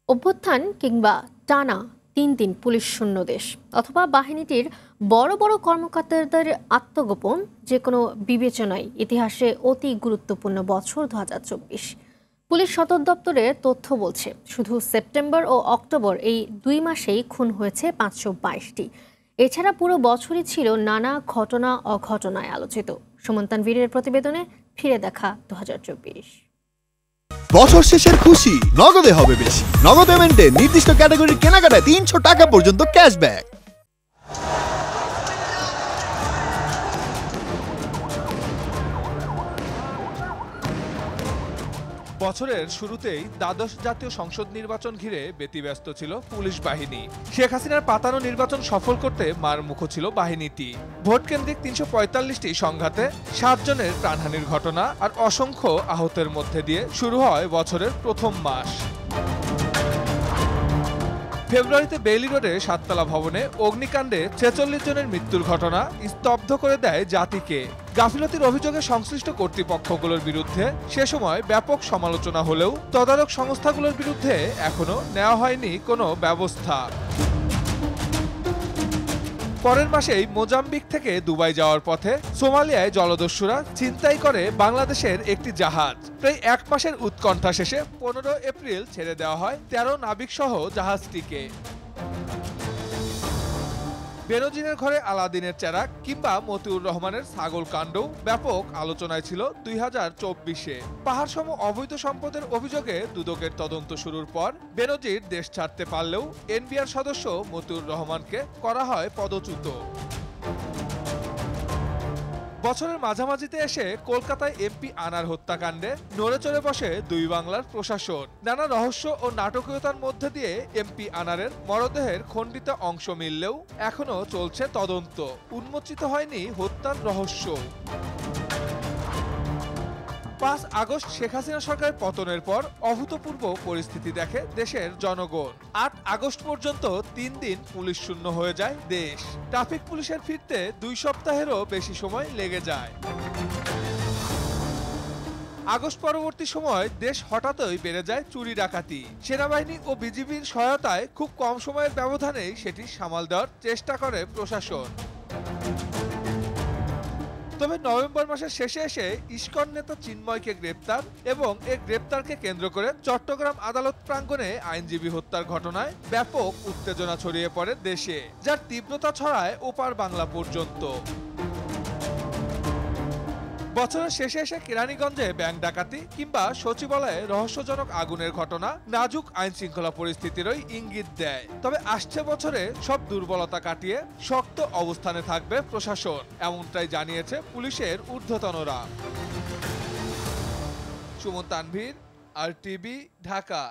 অভ্যুত্থান কিংবা টানা ৩ দিন পুলিশ শূন্য দেশ অথবা বাহিনীটির বড় বড় কর্মকর্তাদের আত্মগোপন যে কোনো বিবেচনায় ইতিহাসে অতি গুরুত্বপূর্ণ বছর ২০২৪। পুলিশ সদর দপ্তরের তথ্য বলছে শুধু সেপ্টেম্বর ও অক্টোবর এই ২ মাসেই খুন হয়েছে ৫২২টি। এছাড়া পুরো বছরই ছিল নানা ঘটনা অঘটনায় আলোচিত। সুমন তানভীরের প্রতিবেদনে ফিরে দেখা ২০২৪। বছর শেষের খুশি নগদে হবে বেশি। নগদ পেমেন্টে নির্দিষ্ট ক্যাটাগরির কেনাকাটায় ৩০০ টাকা পর্যন্ত ক্যাশব্যাক। বছরের শুরুতেই দ্বাদশ জাতীয় সংসদ নির্বাচন ঘিরে ব্যতিব্যস্ত ছিল পুলিশ বাহিনী। শেখ হাসিনার পাতানো নির্বাচন সফল করতে মার মুখো ছিল বাহিনীটি। ভোট কেন্দ্রিক ৩৪৫টি সংঘাতে ৭ জনের প্রাণহানির ঘটনা আর অসংখ্য আহতের মধ্যে দিয়ে শুরু হয় বছরের প্রথম মাস। ফেব্রুয়ারিতে বেইলি রোডে ৭তলা ভবনে অগ্নিকাণ্ডে ৪৬ জনের মৃত্যুর ঘটনা স্তব্ধ করে দেয় জাতিকে। গাফিলতির অভিযোগে সংশ্লিষ্ট কর্তৃপক্ষগুলোর বিরুদ্ধে সে সময় ব্যাপক সমালোচনা হলেও তদারক সংস্থাগুলোর বিরুদ্ধে এখনো নেওয়া হয়নি কোনো ব্যবস্থা। পরের মাসেই মোজাম্বিক থেকে দুবাই যাওয়ার পথে সোমালিয়ায় জলদস্যুরা ছিনতাই করে বাংলাদেশের একটি জাহাজ। প্রায় ১ মাসের উৎকণ্ঠা শেষে ১৫ এপ্রিল ছেড়ে দেওয়া হয় ১৩ নাবিকসহ জাহাজটিকে। বেনজিরের ঘরে আলাদিনের চেরাগ কিংবা মতিউর রহমানের ছাগল কাণ্ডও ব্যাপক আলোচনায় ছিল ২০২৪-এ। পাহাড়সম অবৈধ সম্পদের অভিযোগে দুদকের তদন্ত শুরুর পর বেনজির দেশ ছাড়তে পারলেও এনবিআর সদস্য মতিউর রহমানকে করা হয় পদচ্যুত। বছরের মাঝামাঝিতে এসে কলকাতায় এমপি আনার হত্যাকাণ্ডে নড়েচড়ে বসে দুই বাংলার প্রশাসন। নানা রহস্য ও নাটকীয়তার মধ্যে দিয়ে এমপি আনারের মরদেহের খণ্ডিত অংশ মিললেও এখনো চলছে তদন্ত। উন্মোচিত হয়নি হত্যার রহস্য। ৫ আগস্ট শেখ হাসিনা সরকারের পতনের পর অভূতপূর্ব পরিস্থিতি দেখে দেশের জনগণ। ৮ আগস্ট পর্যন্ত ৩ দিন পুলিশ শূন্য হয়ে যায় দেশ। ট্রাফিক পুলিশের ফিরতে ২ সপ্তাহেরও বেশি সময় লেগে যায়। আগস্ট পরবর্তী সময় দেশ হঠাৎই বেড়ে যায় চুরি ডাকাতি। সেনাবাহিনী ও বিজিবির সহায়তায় খুব কম সময়ের ব্যবধানেই সেটি সামাল দেওয়ার চেষ্টা করে প্রশাসন। তবে নভেম্বর মাসের শেষে এসে ইস্কন নেতা চিন্ময়কে গ্রেপ্তার এবং এই গ্রেপ্তারকে কেন্দ্র করে চট্টগ্রাম আদালত প্রাঙ্গণে আইনজীবী হত্যার ঘটনায় ব্যাপক উত্তেজনা ছড়িয়ে পড়ে দেশে, যার তীব্রতা ছড়ায় ওপার বাংলা পর্যন্ত। বছরের শেষে এসে কেরানীগঞ্জে ব্যাংক ডাকাতি কিংবা সচিবালয়ে রহস্যজনক আগুনের ঘটনা নাজুক আইন শৃঙ্খলা পরিস্থিতিরই ইঙ্গিত দেয়। তবে আসছে বছরে সব দুর্বলতা কাটিয়ে শক্ত অবস্থানে থাকবে প্রশাসন, এমনটাই জানিয়েছে পুলিশের ঊর্ধ্বতনরা। সুমন তানভীর, RTV, ঢাকা।